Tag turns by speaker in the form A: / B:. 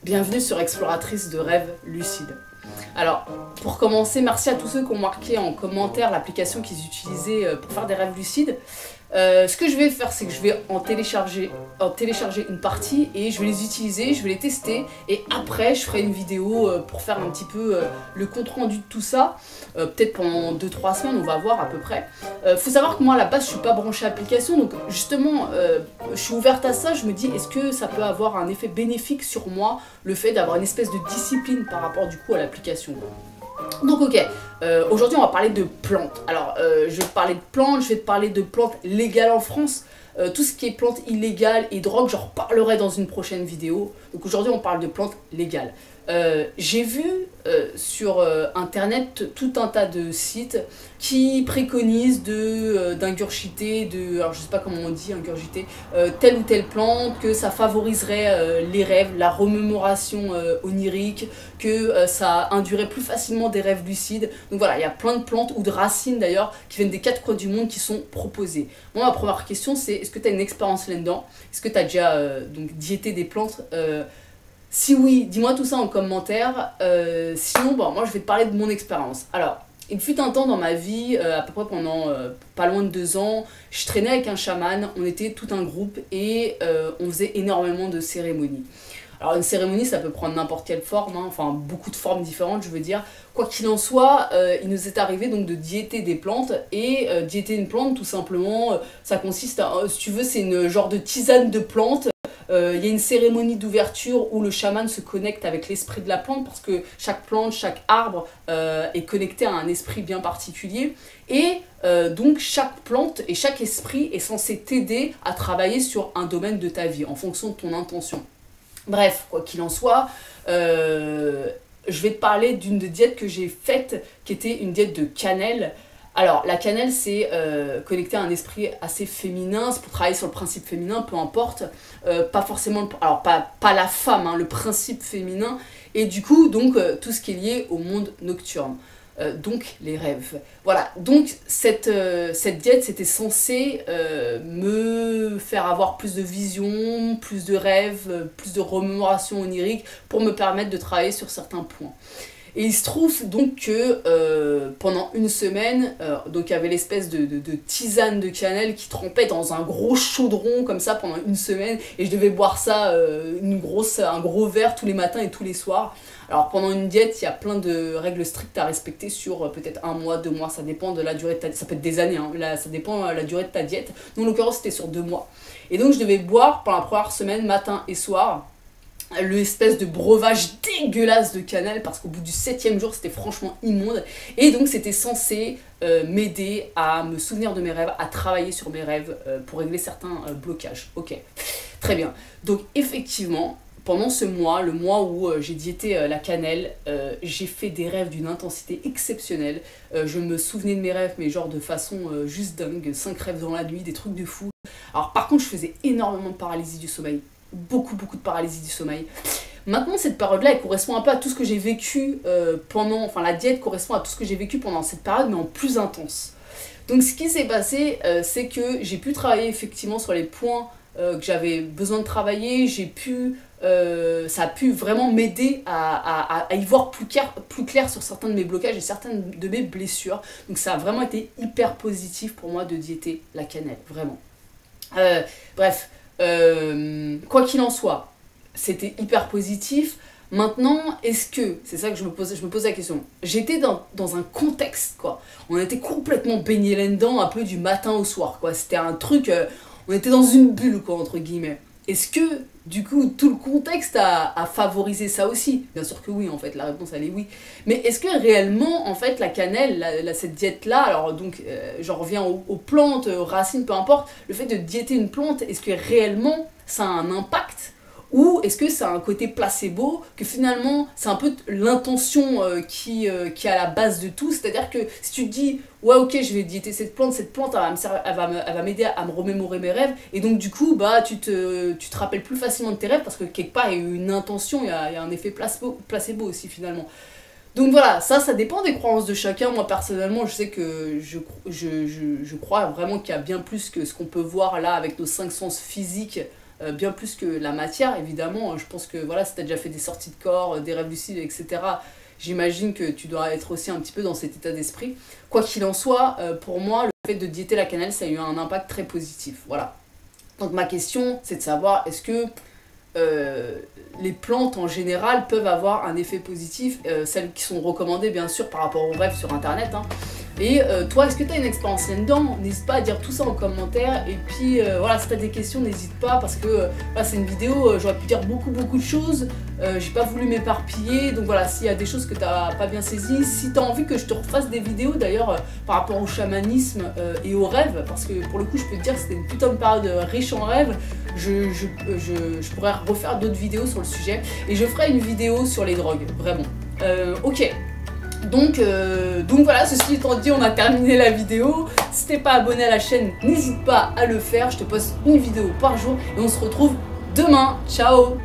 A: Bienvenue sur Exploratrice de rêves lucides. Alors, pour commencer, merci à tous ceux qui ont marqué en commentaire l'application qu'ils utilisaient pour faire des rêves lucides. Ce que je vais faire, c'est que je vais en télécharger une partie et je vais les utiliser, je vais les tester et après je ferai une vidéo pour faire un petit peu le compte rendu de tout ça, peut-être pendant 2-3 semaines, on va voir à peu près. Faut savoir que moi à la base je suis pas branchée application, donc justement je suis ouverte à ça, je me dis est-ce que ça peut avoir un effet bénéfique sur moi, le fait d'avoir une espèce de discipline par rapport du coup à l'application. Donc ok, aujourd'hui on va parler de plantes. Alors je vais te parler de plantes, je vais te parler de plantes légales en France. Tout ce qui est plantes illégales et drogue, j'en reparlerai dans une prochaine vidéo. Donc aujourd'hui on parle de plantes légales. J'ai vu sur internet tout un tas de sites qui préconisent d'ingurgiter, alors je sais pas comment on dit ingurgiter, telle ou telle plante, que ça favoriserait les rêves, la remémoration onirique, que ça induirait plus facilement des rêves lucides. Donc voilà, il y a plein de plantes ou de racines d'ailleurs qui viennent des 4 coins du monde qui sont proposées. Moi ma première question c'est est-ce que tu as une expérience là-dedans? Est-ce que tu as déjà donc diété des plantes? Si oui, dis-moi tout ça en commentaire. Sinon, bon, moi je vais te parler de mon expérience. Alors, il fut un temps dans ma vie, à peu près pendant pas loin de 2 ans, je traînais avec un chaman, on était tout un groupe et on faisait énormément de cérémonies. Alors une cérémonie ça peut prendre n'importe quelle forme, hein, enfin beaucoup de formes différentes je veux dire. Quoi qu'il en soit, il nous est arrivé donc de diéter des plantes et diéter une plante tout simplement, ça consiste à, si tu veux c'est une genre de tisane de plantes. Il y a une cérémonie d'ouverture où le chaman se connecte avec l'esprit de la plante parce que chaque plante, chaque arbre est connecté à un esprit bien particulier et donc chaque plante et chaque esprit est censé t'aider à travailler sur un domaine de ta vie en fonction de ton intention. Bref, quoi qu'il en soit, je vais te parler d'une diète que j'ai faite qui était une diète de cannelle. Alors, la cannelle, c'est connecté à un esprit assez féminin, c'est pour travailler sur le principe féminin, peu importe, pas forcément, alors pas la femme, hein, le principe féminin, et du coup, donc, tout ce qui est lié au monde nocturne, donc les rêves. Voilà, donc cette diète, c'était censé me faire avoir plus de visions, plus de rêves, plus de remémoration onirique, pour me permettre de travailler sur certains points. Et il se trouve donc que pendant une semaine, donc il y avait l'espèce de tisane de cannelle qui trempait dans un gros chaudron comme ça pendant une semaine et je devais boire ça, un gros verre tous les matins et tous les soirs. Alors pendant une diète, il y a plein de règles strictes à respecter sur peut-être 1 mois, 2 mois, ça dépend de la durée de ta diète, ça peut être des années, hein, là, ça dépend de la durée de ta diète. Donc en l'occurrence c'était sur 2 mois. Et donc je devais boire pendant la première semaine, matin et soir, l'espèce de breuvage dégueulasse de cannelle parce qu'au bout du 7e jour c'était franchement immonde et donc c'était censé m'aider à me souvenir de mes rêves, à travailler sur mes rêves pour régler certains blocages. Ok, très bien. Donc effectivement pendant ce mois, le mois où j'ai diété la cannelle, j'ai fait des rêves d'une intensité exceptionnelle. Je me souvenais de mes rêves mais genre de façon juste dingue, 5 rêves dans la nuit, des trucs de fou. Alors par contre je faisais énormément de paralysie du sommeil. Beaucoup de paralysie du sommeil. Maintenant cette période-là, elle correspond un peu à tout ce que j'ai vécu la diète correspond à tout ce que j'ai vécu pendant cette période, mais en plus intense. Donc ce qui s'est passé, c'est que j'ai pu travailler effectivement sur les points que j'avais besoin de travailler, ça a pu vraiment m'aider à y voir plus clair sur certains de mes blocages et certaines de mes blessures. Donc ça a vraiment été hyper positif pour moi de diéter la cannelle, vraiment. Bref. Quoi qu'il en soit, c'était hyper positif. Maintenant, est-ce que, c'est ça que je me pose la question, j'étais dans un contexte, quoi. On était complètement baigné là-dedans, un peu du matin au soir, quoi. C'était un truc, on était dans une bulle, quoi, entre guillemets. Est-ce que, du coup, tout le contexte a favorisé ça aussi? Bien sûr que oui, en fait, la réponse, elle est oui. Mais est-ce que réellement, en fait, la cannelle, cette diète-là, alors donc, j'en reviens aux plantes, aux racines, peu importe, le fait de diéter une plante, est-ce que réellement, ça a un impact? Ou est-ce que ça a un côté placebo, que finalement c'est un peu l'intention qui est à la base de tout, c'est-à-dire que si tu te dis ouais ok je vais diéter cette plante elle va m'aider à me remémorer mes rêves, et donc du coup bah tu te rappelles plus facilement de tes rêves parce que quelque part il y a eu une intention, il y a un effet placebo aussi finalement. Donc voilà, ça dépend des croyances de chacun. Moi personnellement je sais que je crois vraiment qu'il y a bien plus que ce qu'on peut voir là avec nos 5 sens physiques bien plus que la matière, évidemment. Je pense que voilà, si tu as déjà fait des sorties de corps, des rêves lucides, etc., j'imagine que tu dois être aussi un petit peu dans cet état d'esprit. Quoi qu'il en soit, pour moi, le fait de diéter la cannelle, ça a eu un impact très positif. Voilà. Donc ma question, c'est de savoir, est-ce que les plantes en général peuvent avoir un effet positif, celles qui sont recommandées bien sûr par rapport aux rêves sur internet, hein. Et toi, est-ce que tu as une expérience là-dedans? N'hésite pas à dire tout ça en commentaire. Et puis voilà, si tu as des questions, n'hésite pas, parce que c'est une vidéo, j'aurais pu dire beaucoup de choses, j'ai pas voulu m'éparpiller. Donc voilà, s'il y a des choses que tu n'as pas bien saisies, si tu as envie que je te refasse des vidéos d'ailleurs par rapport au chamanisme et aux rêves, parce que pour le coup je peux te dire que c'était une putain de période riche en rêves, je pourrais refaire d'autres vidéos sur le sujet, et je ferai une vidéo sur les drogues, vraiment. Ok. Donc voilà, ceci étant dit, on a terminé la vidéo. Si t'es pas abonné à la chaîne, n'hésite pas à le faire. Je te poste une vidéo par jour et on se retrouve demain. Ciao!